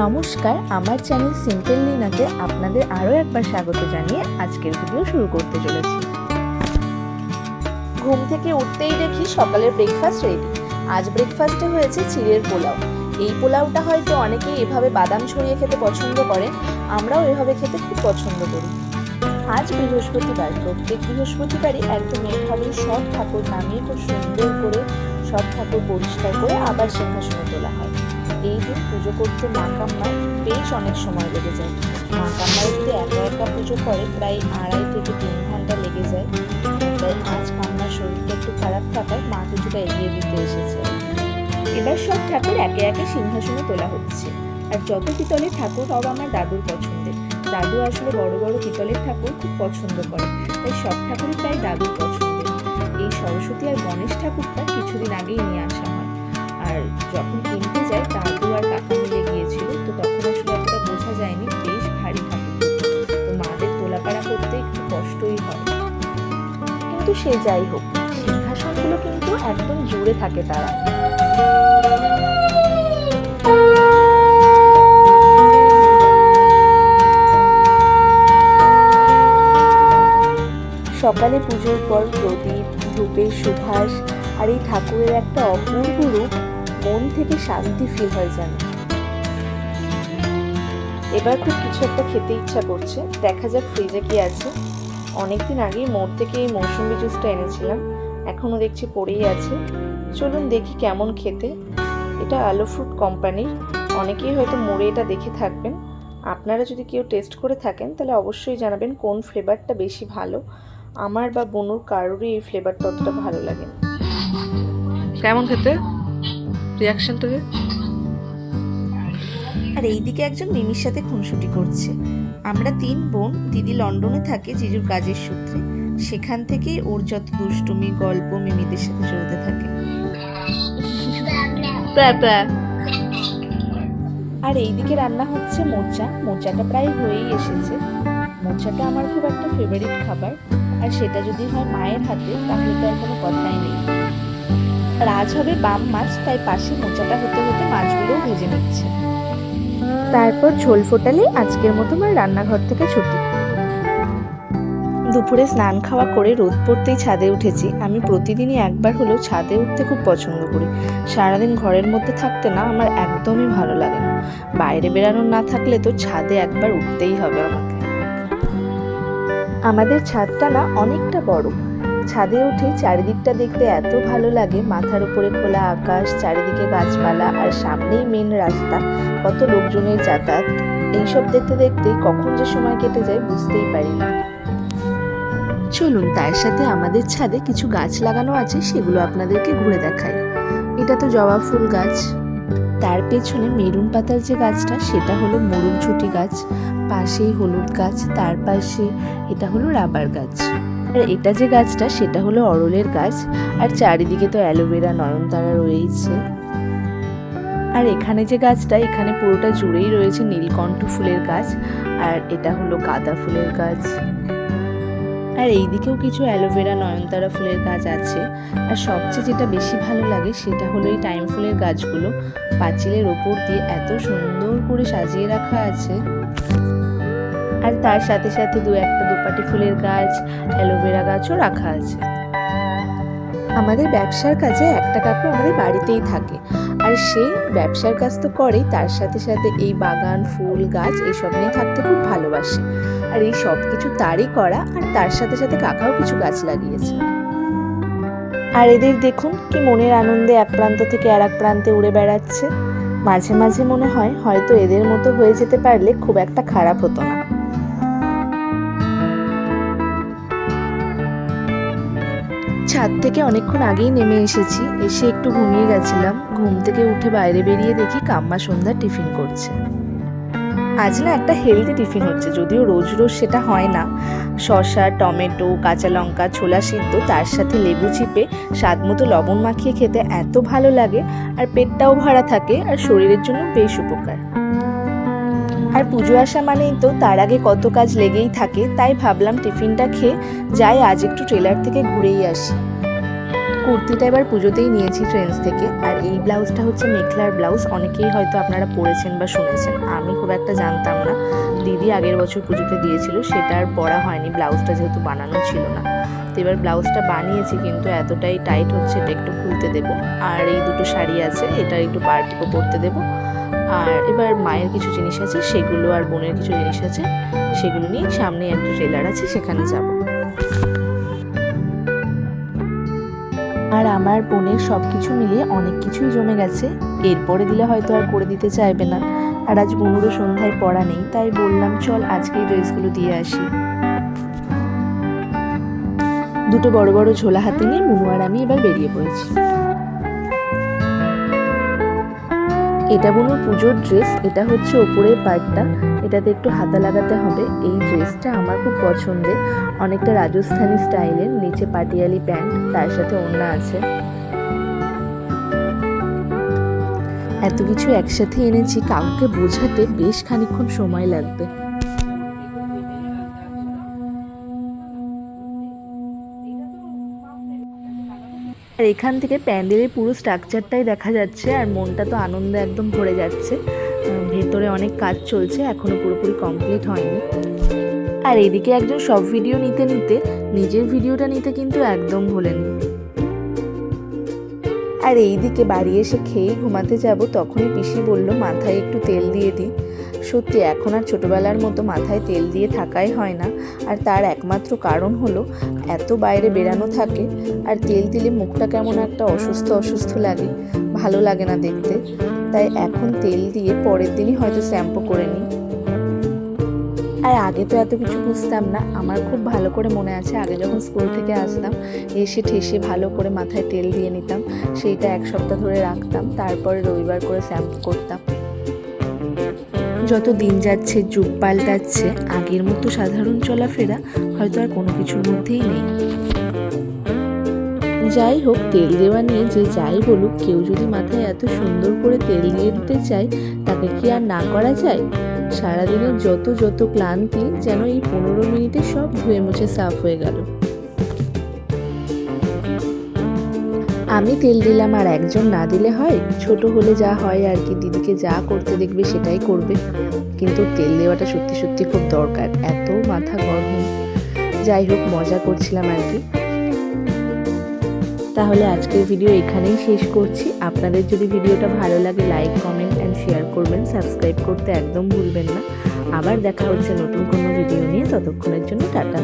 নমস্কার, আমার channel simple লিনাতে আপনাদের আরও একবার স্বাগত জানিয়ে আজকের ভিডিও শুরু করতে চলেছি। ঘুম থেকে উঠতেই দেখি সকালের ব্রেকফাস্ট রেডি। আজ ব্রেকফাস্টে হয়েছে চিড়ের পোলাও। এই পোলাওটা হয়তো অনেকেই এভাবে বাদাম ছড়িয়ে খেতে পছন্দ করেন, আমরাও এভাবে খেতে খুব পছন্দ করি। আজ বৃহস্পতিবার, প্রত্যেক বৃহস্পতিবারই একদম এইভাবেই সব ঠাকুর নামিয়ে খুব সুন্দর করে সব ঠাকুর পরিষ্কার করে আবার সিংহাসনে তোলা হয়। এই দিন পুজো করতে মা কাম্মার বেশ অনেক সময় লেগে যায়। মা কাম্মার যদি একা একা পুজো করে প্রায় 2.5 থেকে 3 ঘন্টা লেগে যায়। তাই আজ কাম্মার শরীরটা একটু খারাপ থাকায় মা কিছুটা এগিয়ে দিতে এসেছে। এবার সব ঠাকুর একে একে সিংহাসনে তোলা হচ্ছে। আর যত পিতলের ঠাকুর সব আমার দাদুর পছন্দের। দাদু আসলে বড় বড় পিতলের ঠাকুর খুব পছন্দ করে, তাই সব ঠাকুরই প্রায় দাদুর পছন্দের। এই সরস্বতী আর গণেশ ঠাকুরটা কিছুদিন আগেই নিয়ে আসা হয়। আর যখন কিনতে যায় দাদু আর কাকা মিলে গিয়েছিল, তো তখন আসলে এতটা বোঝা যায়নি, বেশ ভারী ঠাকুর। তো মাদের তোলাপাড়া করতে একটু কষ্টই হয়, কিন্তু সে যাই হোক, সিংহাসনগুলো কিন্তু একদম জুড়ে থাকে তারা। সকালে পুজোর পর প্রদীপ, ধূপের সুবাস আর এই ঠাকুরের একটা অপূর্ব রূপ, মন থেকে শান্তি ফিল হয় যেন। এবার খুব কিছু একটা খেতে ইচ্ছা করছে, দেখা যাক ফ্রিজে কি আছে। অনেকদিন আগেই মোড় থেকে এই মৌসুমী জুসটা এনেছিলাম, এখনো দেখছি পড়েই আছে। চলুন দেখি কেমন খেতে। এটা আলো ফ্রুট কোম্পানির, অনেকেই হয়তো মোড়ে এটা দেখে থাকবেন। আপনারা যদি কেউ টেস্ট করে থাকেন তাহলে অবশ্যই জানাবেন কোন ফ্লেভারটা বেশি ভালো। আমার বা বনুর কারোরই এই ফ্লেভারটা অতটা ভালো লাগে। কেমন খেতে, রিয়াকশনটা? আর এইদিকে একজন মিমির সাথে খুনসুটি করছে। আমরা 3 বোন, দিদি লন্ডনে থাকে জিজুর কাজের সূত্রে, সেখান থেকেই ওর যত দুষ্টুমি গল্প মিমিদের সাথে চলতে থাকে। আর এইদিকে রান্না হচ্ছে মোচা। মোচাটা প্রায় হয়েই এসেছে। মোচাটা আমার খুব একটা ফেভারিট খাবার, আর সেটা যদি হয় মায়ের হাতে তাহলে তো আর কোনো কথাই নেই। আর আজ হবে বাম মাছ, তাই পাশে মোচাটা হতে হতে মাছগুলোও ভেজে নিচ্ছে। তারপর ঝোল ফোটালে আজকের মতো আমার রান্নাঘর থেকে ছুটি। দুপুরে স্নান খাওয়া করে রোদ পড়তেই ছাদে উঠেছি। আমি প্রতিদিনই একবার হলেও ছাদে উঠতে খুব পছন্দ করি। সারাদিন ঘরের মধ্যে থাকতে না আমার একদমই ভালো লাগে না। বাইরে বেরানো না থাকলে তো ছাদে একবার উঠতেই হবে আমাকে। আমাদের ছাদটা না অনেকটা বড়। ছাদে উঠে চারিদিকটা দেখতে এত ভালো লাগে। মাথার উপরে খোলা আকাশ, চারিদিকে গাছপালা, আর সামনেই মেন রাস্তা, কত লোকজনের যাতায়াত। এইসব দেখতে দেখতে কখন যে সময় কেটে যায় বুঝতেই পারি না। চলুন তার সাথে আমাদের ছাদে কিছু গাছ লাগানো আছে, সেগুলো আপনাদেরকে ঘুরে দেখাই। এটা তো জবা ফুল গাছ, তার পেছনে মেরুন পাতার যে গাছটা সেটা হলো মোরগঝুটি গাছ, পাশেই হলুদ গাছ, তার পাশে এটা হলো রাবার গাছ, আর এটা যে গাছটা সেটা হলো অরলের গাছ। আর চারিদিকে তো অ্যালোভেরা, নয়নতারা রয়েছে। আর এখানে যে গাছটা, এখানে পুরোটা জুড়েই রয়েছে নীলকণ্ঠ ফুলের গাছ, আর এটা হলো গাঁদা ফুলের গাছ। আর এইদিকেও কিছু অ্যালোভেরা, নয়নতারা ফুলের গাছ আছে। আর সবচেয়ে যেটা বেশি ভালো লাগে সেটা হলো এই টাইম ফুলের গাছগুলো। পাঁচিলের ওপর দিয়ে এত সুন্দর করে সাজিয়ে রাখা আছে। আর তার সাথে সাথে একটা দুপাটি ফুলের গাছ, অ্যালোভেরা গাছও রাখা আছে। আমাদের ব্যবসার কাজে একটা কাকু আমাদের বাড়িতেই থাকে, আর সে ব্যবসার কাজ তো করেই, তার সাথে সাথে এই বাগান, ফুল গাছ এইসব নিয়ে থাকতে খুব ভালোবাসে। আর এই সব কিছু তারই করা, আর তার সাথে সাথে কাকাও কিছু গাছ লাগিয়েছে। আর এদের দেখুন কি মনের আনন্দে এক প্রান্ত থেকে আর এক প্রান্তে উড়ে বেড়াচ্ছে। মাঝে মাঝে মনে হয় হয়তো এদের মতো হয়ে যেতে পারলে খুব একটা খারাপ হতো না। ছাদ থেকে অনেকক্ষণ আগেই নেমে এসেছি, এসে একটু ঘুমিয়ে গেছিলাম। ঘুম থেকে উঠে বাইরে বেরিয়ে দেখি কাম্মা সন্ধ্যার টিফিন করছে। আজ না একটা হেলদি টিফিন হচ্ছে, যদিও রোজ রোজ সেটা হয় না। শসা, টমেটো, কাঁচা লঙ্কা, ছোলা সিদ্ধ, তার সাথে লেবু চিপে স্বাদ মতো লবণ মাখিয়ে খেতে এত ভালো লাগে, আর পেটটাও ভরা থাকে, আর শরীরের জন্য বেশ উপকার। আর পুজো আসা মানেই তো তার আগে কত কাজ লেগেই থাকে, তাই ভাবলাম টিফিনটা খেয়ে যাই আজ একটু ট্রেলার থেকে ঘুরেই আসি। কুর্তিটা এবার পুজোতেই নিয়েছি ট্রেন্ডস থেকে। আর এই ব্লাউজটা হচ্ছে মেখলার ব্লাউজ, অনেকেই হয়তো আপনারা পরেছেন বা শুনেছেন, আমি খুব একটা জানতাম না। দিদি আগের বছর পুজোতে দিয়েছিল, সেটা আর পরা হয়নি, ব্লাউজটা যেহেতু বানানো ছিল না। তো এবার ব্লাউজটা বানিয়েছি, কিন্তু এতটাই টাইট হচ্ছে, এটা একটু খুলতে দেবো। আর এই দুটো শাড়ি আছে, এটা একটু পার্টিও পরতে দেবো। আর এবার মায়ের কিছু জিনিস আছে সেগুলো, আর বোনের কিছু জিনিস আছে সেগুলো নিয়ে সামনে একটা ট্রেলার আছে, সেখানে যাব। আর আমার বোনের সব কিছু মিলিয়ে অনেক কিছুই জমে গেছে, এরপরে দিলে হয়তো আর করে দিতে চাইবে না। আর আজ বোনেরও সন্ধ্যায় পড়া নেই, তাই বললাম চল আজকে এই ড্রেসগুলো দিয়ে আসি। দুটো বড় বড় ঝোলা হাতে নিয়ে মুনু আর আমি এবার বেরিয়ে পড়েছি। এটা বোনের পুজোর ড্রেস, এটা হচ্ছে ওপরের পার্টটা, এটাতে একটু হাতা লাগাতে হবে। এই ড্রেসটা আমার খুব পছন্দের, অনেকটা রাজস্থানি স্টাইলের, নিচে পাটিয়ালি প্যান্ট, তার সাথে ওড়না আছে। এত কিছু একসাথে এনেছি, কাউকে বোঝাতে বেশ খানিকক্ষণ সময় লাগবে। আর এখান থেকে প্যান্ডেলের পুরো স্ট্রাকচারটাই দেখা যাচ্ছে, আর মনটা তো আনন্দে একদম ভরে যাচ্ছে। ভেতরে অনেক কাজ চলছে, এখনো পুরোপুরি কমপ্লিট হয়নি। আর এদিকে একজন সব ভিডিও নিতে নিতে নিজের ভিডিওটা নিতে কিন্তু একদম ভোলেনি। আর এইদিকে বাড়ি এসে খেয়েই ঘুমাতে যাব, তখনই পিসি বলল মাথায় একটু তেল দিয়ে দিই। সত্যি এখন আর ছোটবেলার মতো মাথায় তেল দিয়ে থাকাই হয় না। আর তার একমাত্র কারণ হলো এত বাইরে বেরানো থাকে, আর তেল দিলে মুখটা কেমন একটা অসুস্থ অসুস্থ লাগে, ভালো লাগে না দেখতে। তাই এখন তেল দিয়ে পরের দিনই হয়তো শ্যাম্পু করে নিই। আর আগে তো এত কিছু বুঝতাম না, আমার খুব ভালো করে মনে আছে আগে যখন স্কুল থেকে আসতাম, এসে ঠেসে ভালো করে মাথায় তেল দিয়ে নিতাম, সেইটা এক সপ্তাহ ধরে রাখতাম, তারপরে রবিবার করে শ্যাম্পু করতাম। যত দিন যাচ্ছে, যুগ পাল্টাচ্ছে, আগের মতো সাধারণ চলাফেরা হয়তো আর কোনো কিছুর মধ্যেই নেই। যাই হোক, তেল দেওয়া নিয়ে যে যাই বলুক, কেউ যদি মাথায় এত সুন্দর করে তেল দিয়ে দিতে চায়, তাকে কি আর না করা যায়? সারাদিনের যত ক্লান্তি যেন এই 15 মিনিটে সব ধুয়ে মুছে সাফ হয়ে গেল। আমি তেল দিলাম আর একজন না দিলে হয়? ছোট হলে যা হয় আর কি, দিদিকে যা করতে দেখবে সেটাই করবে। কিন্তু তেল দেওয়াটা সত্যি সত্যি খুব দরকার, এত মাথা গরম। যাই হোক, মজা করছিলাম আর কি। তাহলে আজকের ভিডিও এখানেই শেষ করছি। আপনাদের যদি ভিডিওটা ভালো লাগে, লাইক, কমেন্ট অ্যান্ড শেয়ার করবেন, সাবস্ক্রাইব করতে একদম ভুলবেন না। আবার দেখা হচ্ছে নতুন কোনো ভিডিও নিয়ে, ততক্ষণের জন্য টাটা।